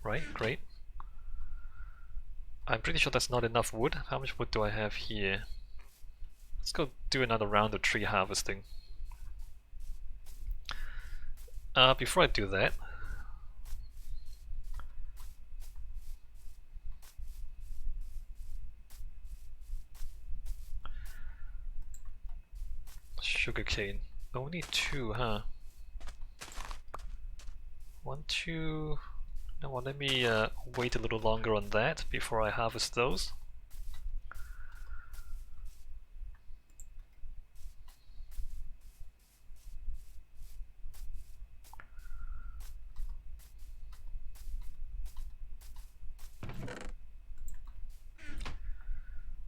right? Great. I'm pretty sure that's not enough wood. How much wood do I have here? Let's go do another round of tree harvesting. Before I do that, sugarcane. Only 2, huh? 1, 2... No, well, let me wait a little longer on that before I harvest those.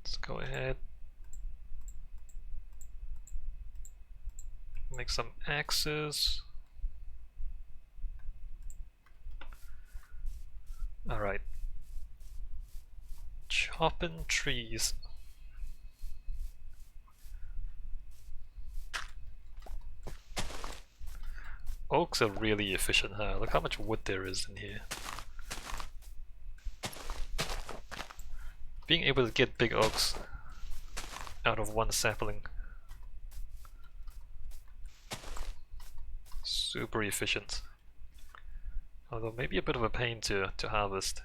Let's go ahead. Make some axes. Alright. Chopping trees. Oaks are really efficient, huh? Look how much wood there is in here. Being able to get big oaks out of one sapling. Super efficient. Although maybe a bit of a pain to harvest.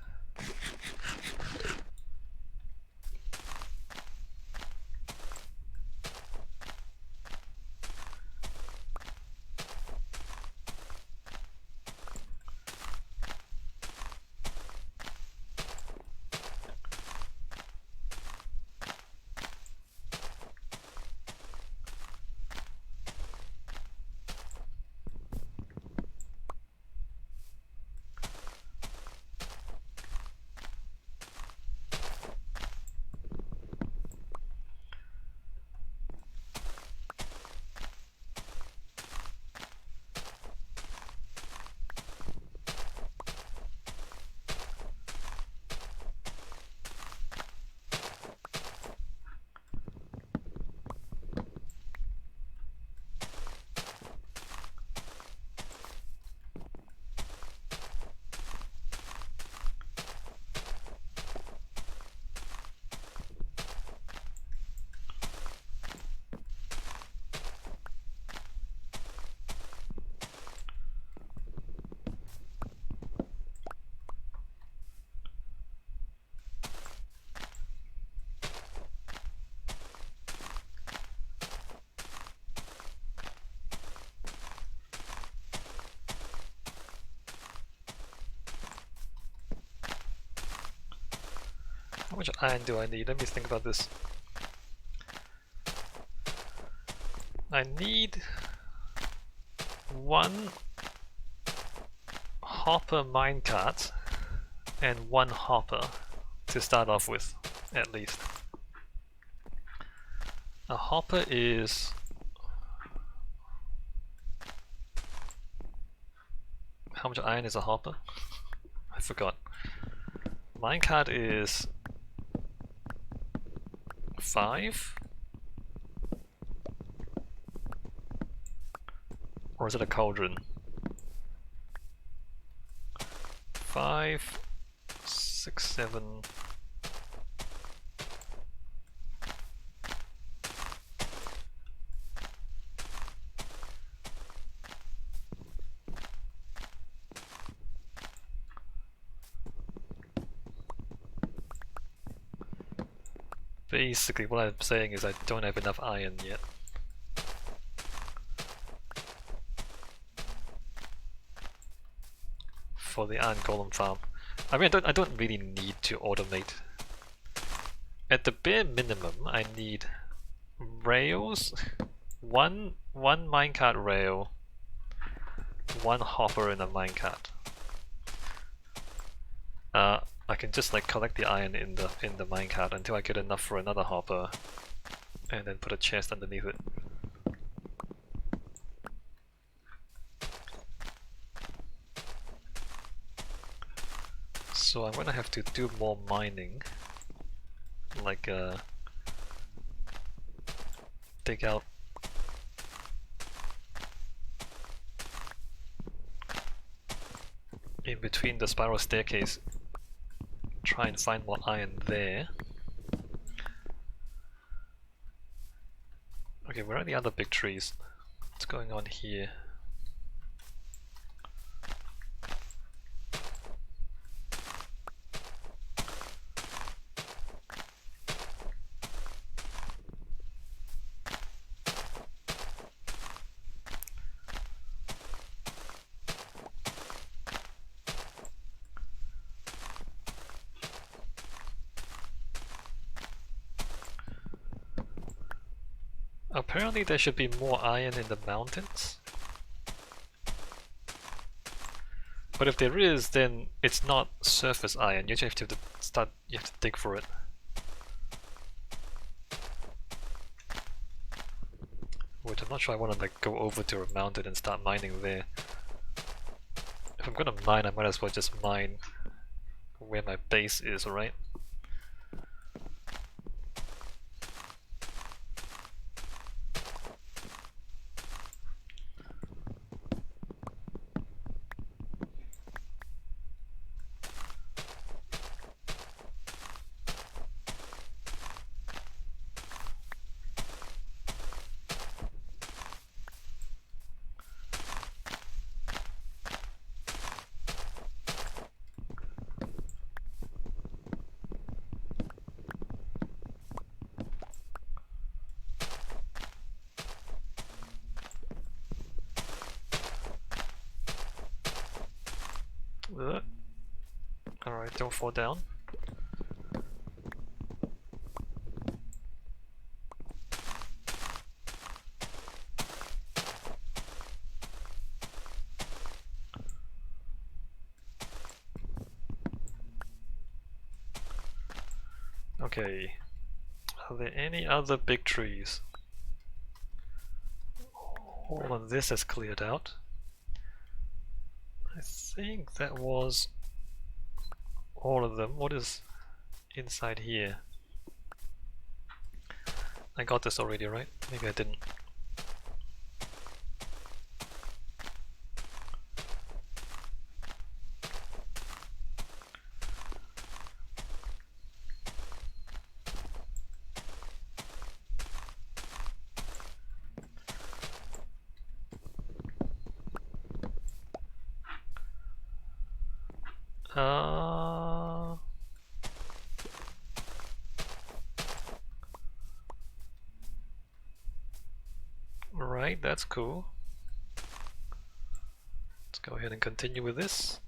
How much iron do I need? Let me think about this. I need 1 hopper minecart and 1 hopper to start off with, at least. A hopper is... How much iron is a hopper? I forgot. Minecart is 5? Or is it a cauldron? 5, 6, 7... Basically what I'm saying is I don't have enough iron yet. For the iron golem farm. I mean, I don't really need to automate. At the bare minimum, I need rails, one minecart rail, 1 hopper in a minecart. I can just like collect the iron in the minecart until I get enough for another hopper, and then put a chest underneath it. So I'm gonna have to do more mining, like dig out in between the spiral staircase. Try and find more iron there. Okay, where are the other big trees? What's going on here? Apparently there should be more iron in the mountains. But if there is, then it's not surface iron. You actually have to you have to dig for it. Which I'm not sure I want to like go over to a mountain and start mining there. If I'm gonna mine, I might as well just mine where my base is, right? Alright, don't fall down. Okay, are there any other big trees? All of this is cleared out. I think that was all of them. What is inside here? I got this already, right? Maybe I didn't. Right, that's cool. Let's go ahead and continue with this.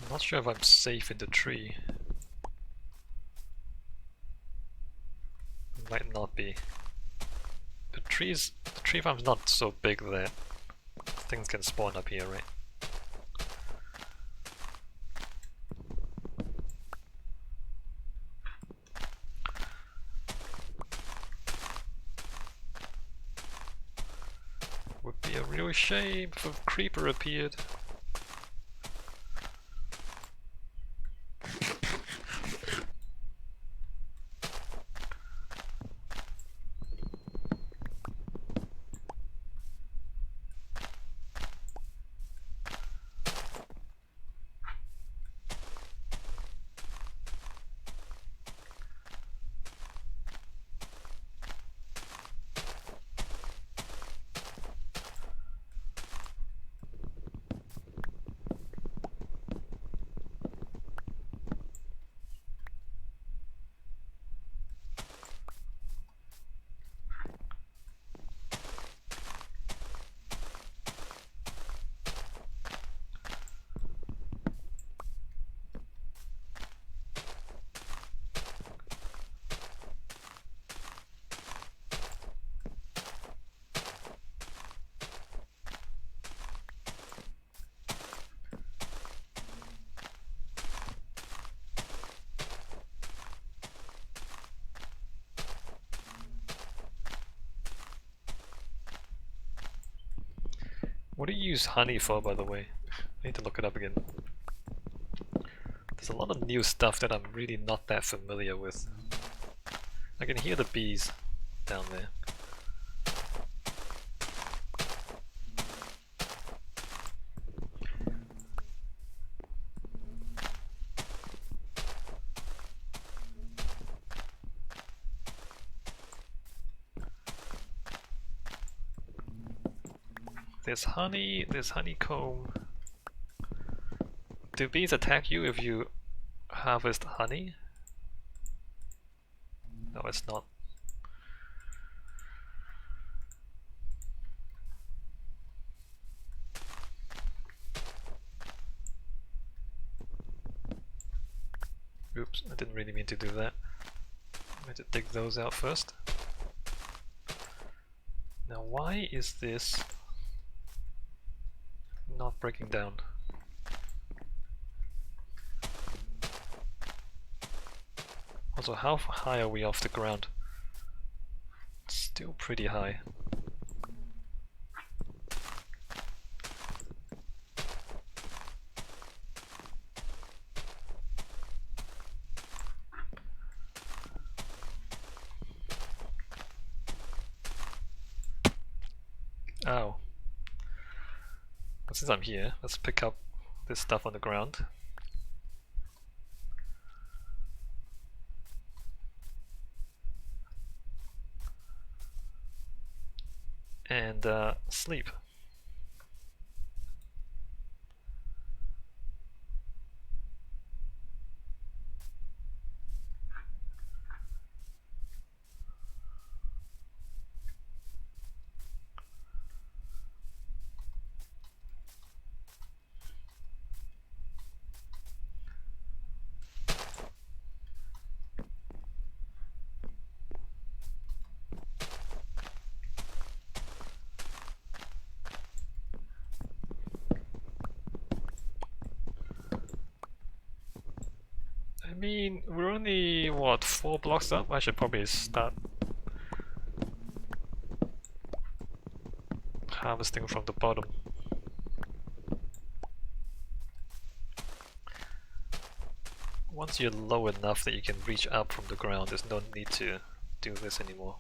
I'm not sure if I'm safe in the tree. Might not be. The tree farm's not so big that things can spawn up here, right? Would be a real shame if a creeper appeared. What do you use honey for, by the way? I need to look it up again. There's a lot of new stuff that I'm really not that familiar with. I can hear the bees down there. There's honey, there's honeycomb. Do bees attack you if you harvest honey? No, it's not. Oops, I didn't really mean to do that. I had to dig those out first. Now why is this not breaking down? Also, how high are we off the ground? It's still pretty high. Oh. But since I'm here, let's pick up this stuff on the ground. And sleep. I mean, we're only, what, 4 blocks up? I should probably start harvesting from the bottom. Once you're low enough that you can reach up from the ground, there's no need to do this anymore.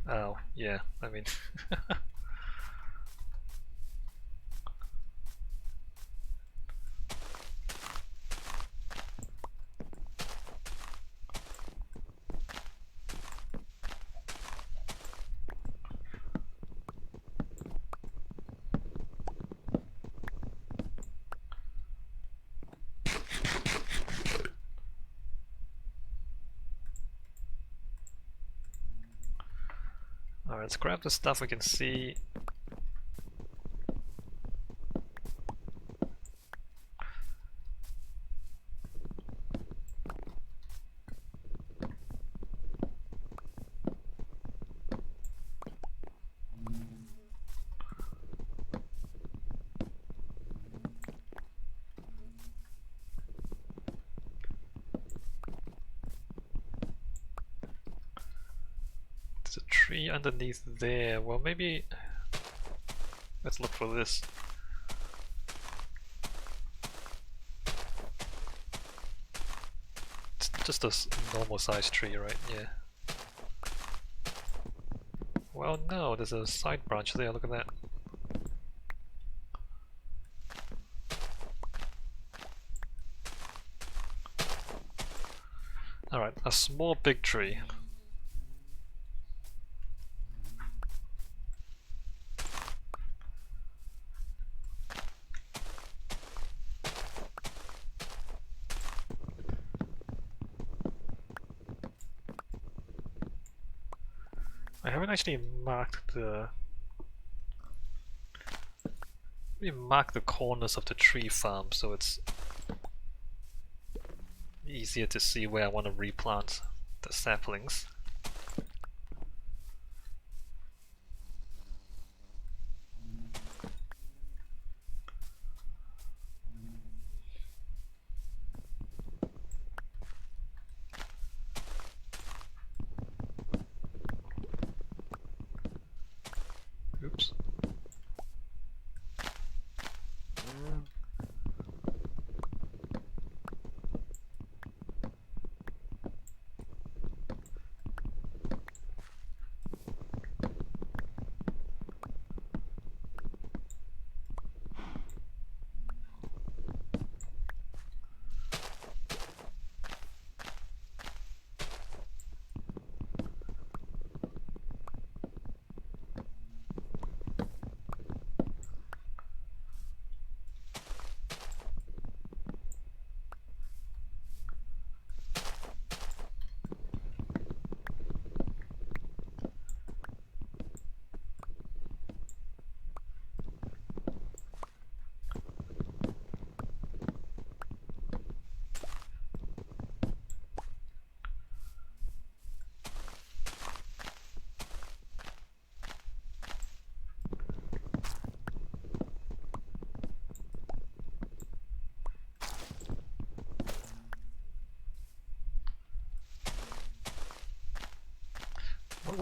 Oh, yeah, I mean... Alright, let's grab the stuff we can see. There's a tree underneath there. Well, maybe... Let's look for this. It's just a normal sized tree, right? Yeah. Well, no, there's a side branch there, look at that. Alright, a small big tree. I haven't actually marked the... Let me mark the corners of the tree farm so it's easier to see where I want to replant the saplings.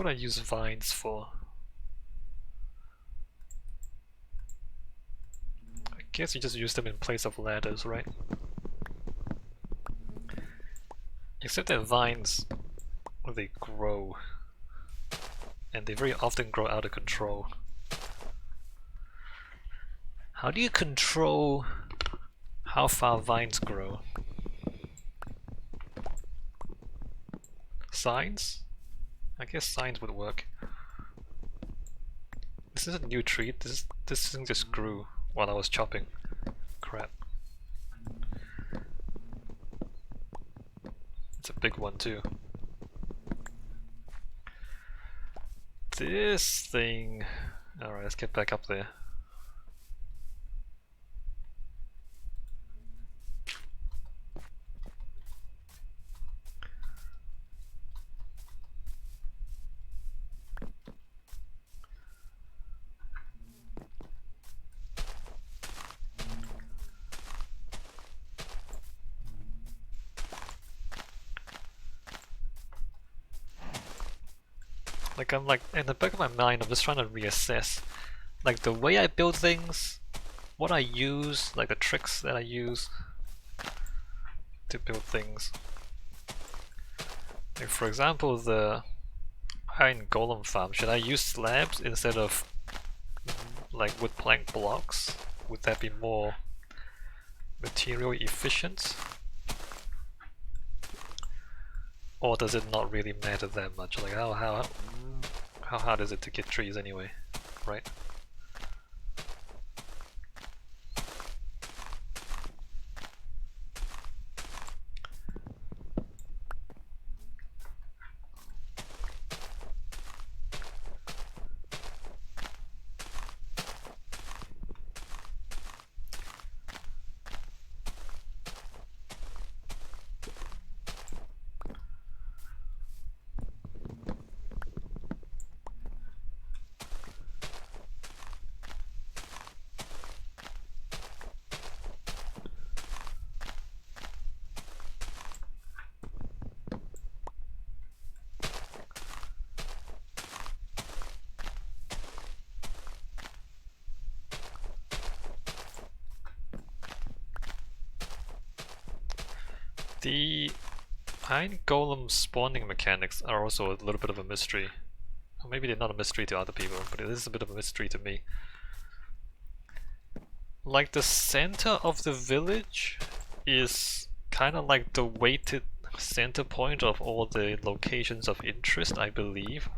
would I use vines for? I guess you just use them in place of ladders, right? Except that vines, they grow. And they very often grow out of control. How do you control how far vines grow? Signs? I guess signs would work. This is a new tree. This thing just grew while I was chopping. Crap. It's a big one too. This thing... Alright, let's get back up there. Like, I'm like, in the back of my mind, I'm just trying to reassess, like, the way I build things, what I use, like the tricks that I use to build things. Like, for example, the iron golem farm, should I use slabs instead of, like, wood plank blocks? Would that be more material efficient? Or does it not really matter that much? Like, how hard is it to get trees anyway, right? The iron golem spawning mechanics are also a little bit of a mystery. Or maybe they're not a mystery to other people, but it is a bit of a mystery to me. Like, the center of the village is kind of like the weighted center point of all the locations of interest, I believe.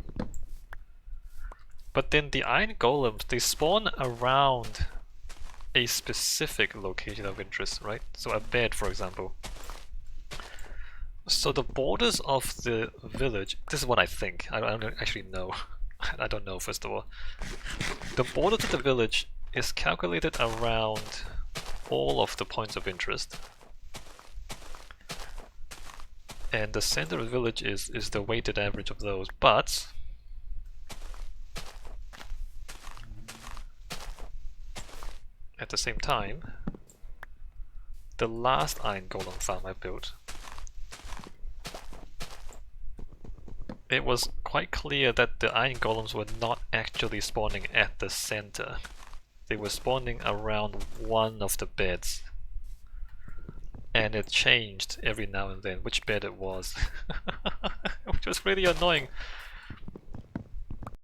But then the iron golems, they spawn around a specific location of interest, right? So a bed, for example. So the borders of the village, this is what I think, I don't actually know. I don't know, first of all. The border to the village is calculated around all of the points of interest. And the center of the village is the weighted average of those, but at the same time, the last iron golem farm I built, it was quite clear that the iron golems were not actually spawning at the center. They were spawning around one of the beds. And it changed every now and then which bed it was. Which was really annoying.